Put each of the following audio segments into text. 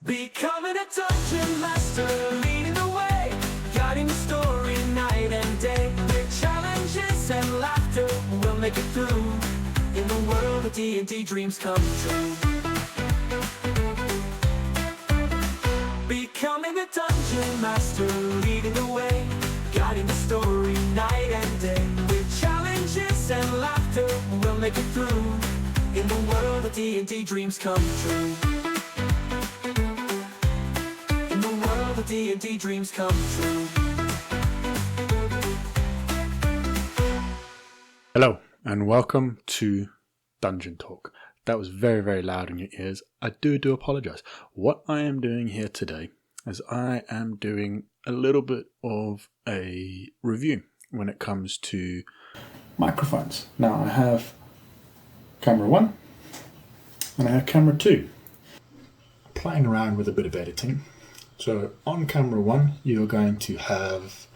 Becoming a dungeon master, leading the way, guiding the story night and day. With challenges and laughter, we'll make it through. In the world of D&D, dreams come true. Becoming a dungeon master, leading the way, guiding the story night and day. With challenges and laughter, we'll make it through. In the world of D&D, dreams come true. In the world of D&D, dreams come true. Hello and welcome to Dungeon Talk. That was very, very loud in your ears. I do apologize. What I am doing here today is I am doing a little bit of a review when it comes to microphones. Now I have camera 1 and I have camera 2. Playing around with a bit of editing. So on camera 1 you're going to have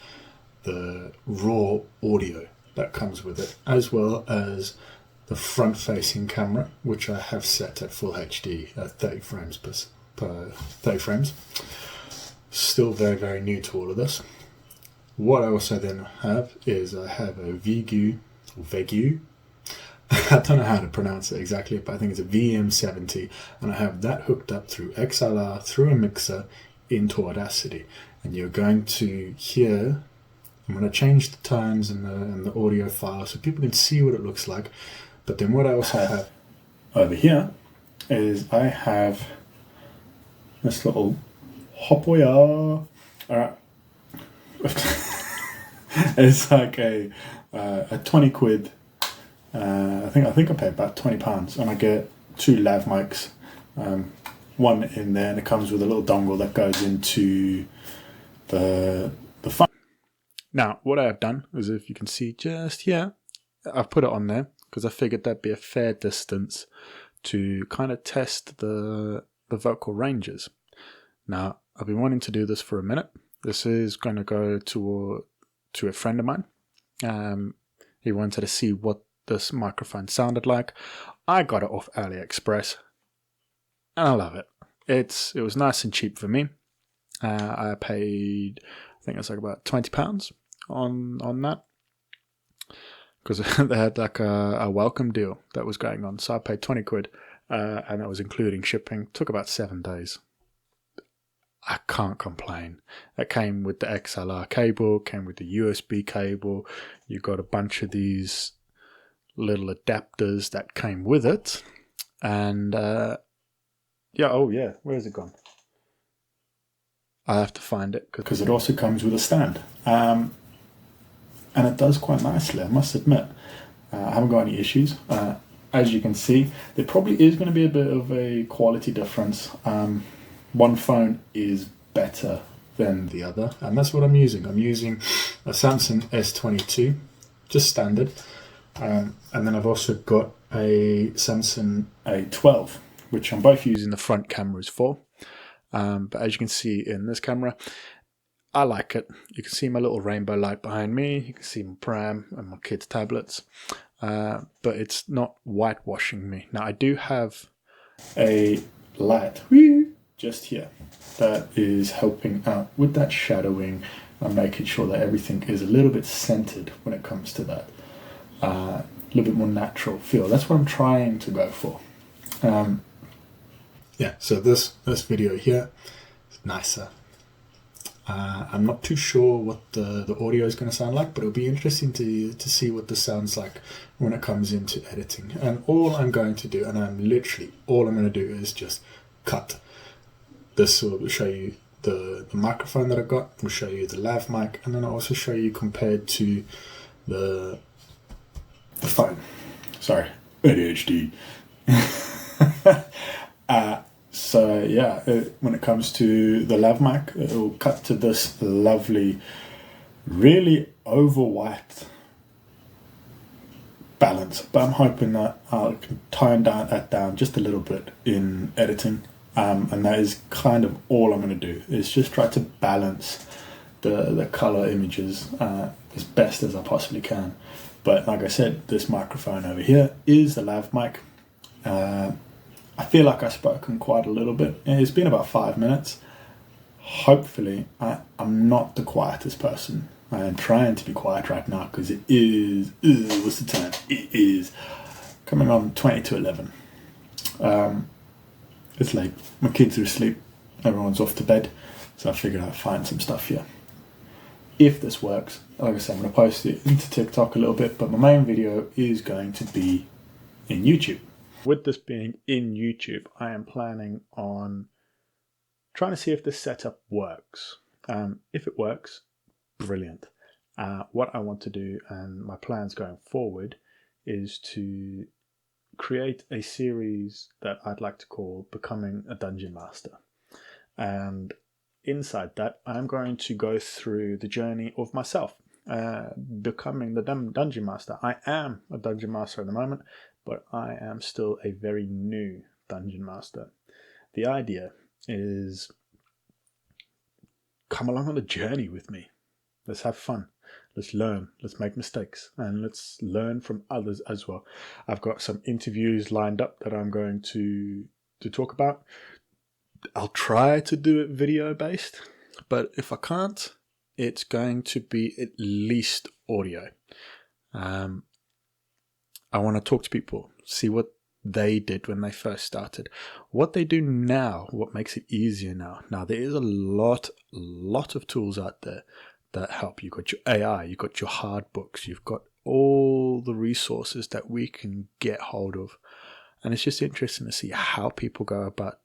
the raw audio that comes with it, as well as the front-facing camera, which I have set at full HD at 30 frames per 30 frames. Still very, very new to all of this. What I also then have is I have a VGU, I don't know how to pronounce it exactly, but I think it's a VM70, and I have that hooked up through XLR, through a mixer, into Audacity. And you're going to hear, I'm going to change the tones and the audio file so people can see what it looks like. But then what I also have over here is I have this little Hopoya. Alright. It's like a 20 quid. I think I pay about £20 and I get 2 lav mics. One in there, and it comes with a little dongle that goes into the phone. Now, what I have done is, if you can see just here, I've put it on there because I figured that'd be a fair distance to kind of test the vocal ranges. Now, I've been wanting to do this for a minute. This is going to go to a friend of mine. He wanted to see what this microphone sounded like. I got it off AliExpress, and I love it. It was nice and cheap for me. I paid, I think it's like about £20 on that, because they had like a welcome deal that was going on. So I paid 20 quid, and that was including shipping. Took about 7 days. I can't complain. It came with the XLR cable, came with the USB cable. You got a bunch of these little adapters that came with it, and where's it gone? I have to find it because it also comes with a stand, and it does quite nicely, I must admit. I haven't got any issues. As you can see, there probably is going to be a bit of a quality difference. One phone is better than the other, and that's what I'm using. I'm using a Samsung S22, just standard, and then I've also got a Samsung A12, which I'm both using the front cameras for. But as you can see in this camera, I like it. You can see my little rainbow light behind me. You can see my pram and my kids' tablets. But it's not whitewashing me. Now, I do have a light just here that is helping out with that shadowing and making sure that everything is a little bit centered when it comes to that. A little bit more natural feel. That's what I'm trying to go for. So this video here is nicer. I'm not too sure what the audio is going to sound like, but it'll be interesting to see what this sounds like when it comes into editing. And all I'm going to do, and all I'm going to do is just cut. This will show you the microphone that I've got, will show you the lav mic, and then I'll also show you compared to the phone. Sorry, ADHD. When it comes to the lav mic, it will cut to this lovely, really over white balance. But I'm hoping that I can tone that down just a little bit in editing. And that is kind of all I'm going to do, is just try to balance the color images as best as I possibly can. But like I said, this microphone over here is the lav mic. I feel like I've spoken quite a little bit. It's been about 5 minutes. Hopefully, I'm not the quietest person. I am trying to be quiet right now because it is, what's the time? It is coming on 20 to 11. It's late. My kids are asleep. Everyone's off to bed. So I figured I'd find some stuff here. If this works, like I said, I'm going to post it into TikTok a little bit, but my main video is going to be in YouTube. With this being in YouTube, I am planning on trying to see if this setup works. If it works, brilliant. What I want to do and my plans going forward is to create a series that I'd like to call Becoming a Dungeon Master. And inside that, I'm going to go through the journey of myself becoming the Dungeon Master. I am a Dungeon Master at the moment, but I am still a very new Dungeon Master. The idea is come along on the journey with me. Let's have fun. Let's learn. Let's make mistakes. And let's learn from others as well. I've got some interviews lined up that I'm going to talk about. I'll try to do it video based, but if I can't, it's going to be at least audio. I want to talk to people, see what they did when they first started, what they do now, what makes it easier now. Now, there is a lot of tools out there that help. You've got your AI, you've got your hard books, you've got all the resources that we can get hold of. And it's just interesting to see how people go about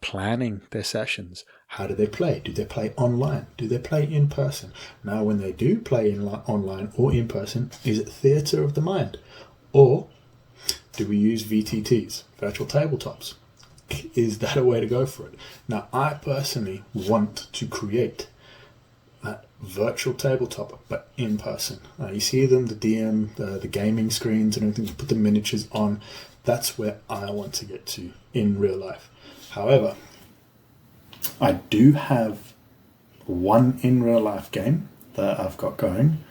planning their sessions. How do they play? Do they play online? Do they play in person? Now, when they do play online or in person, is it theatre of the mind? Or do we use VTTs, virtual tabletops? Is that a way to go for it? Now, I personally want to create that virtual tabletop, but in person. You see them, the DM, the gaming screens and everything, you put the miniatures on. That's where I want to get to in real life. However, I do have one in real life game that I've got going,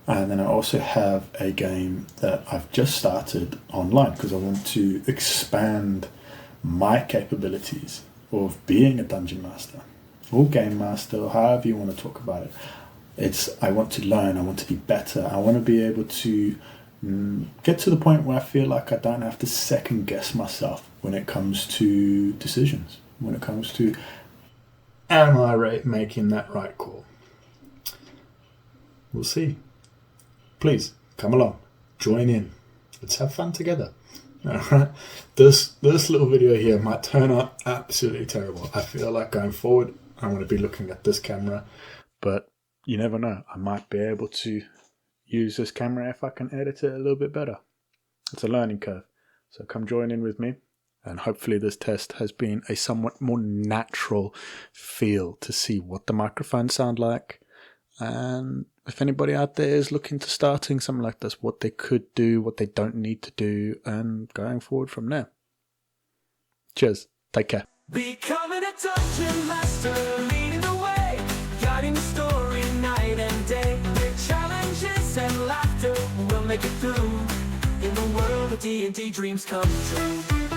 and then I also have a game that I've just started online because I want to expand my capabilities of being a dungeon master or game master, or however you want to talk about it. I want to learn, I want to be better, I want to be able to get to the point where I feel like I don't have to second guess myself when it comes to decisions, when it comes to am I making that right call. We'll see. Please come along, join in, let's have fun together. Alright, this little video here might turn out absolutely terrible. I feel like going forward I'm going to be looking at this camera, but you never know, I might be able to use this camera if I can edit it a little bit better. It's a learning curve. So come join in with me, and hopefully this test has been a somewhat more natural feel to see what the microphones sound like. And if anybody out there is looking to starting something like this, what they could do, what they don't need to do, and going forward from there. Cheers. Take care. Becoming a dungeon master, leading the way, guiding the story night and day. With challenges and laughter, we'll make it through. In the world of D&D, dreams come true.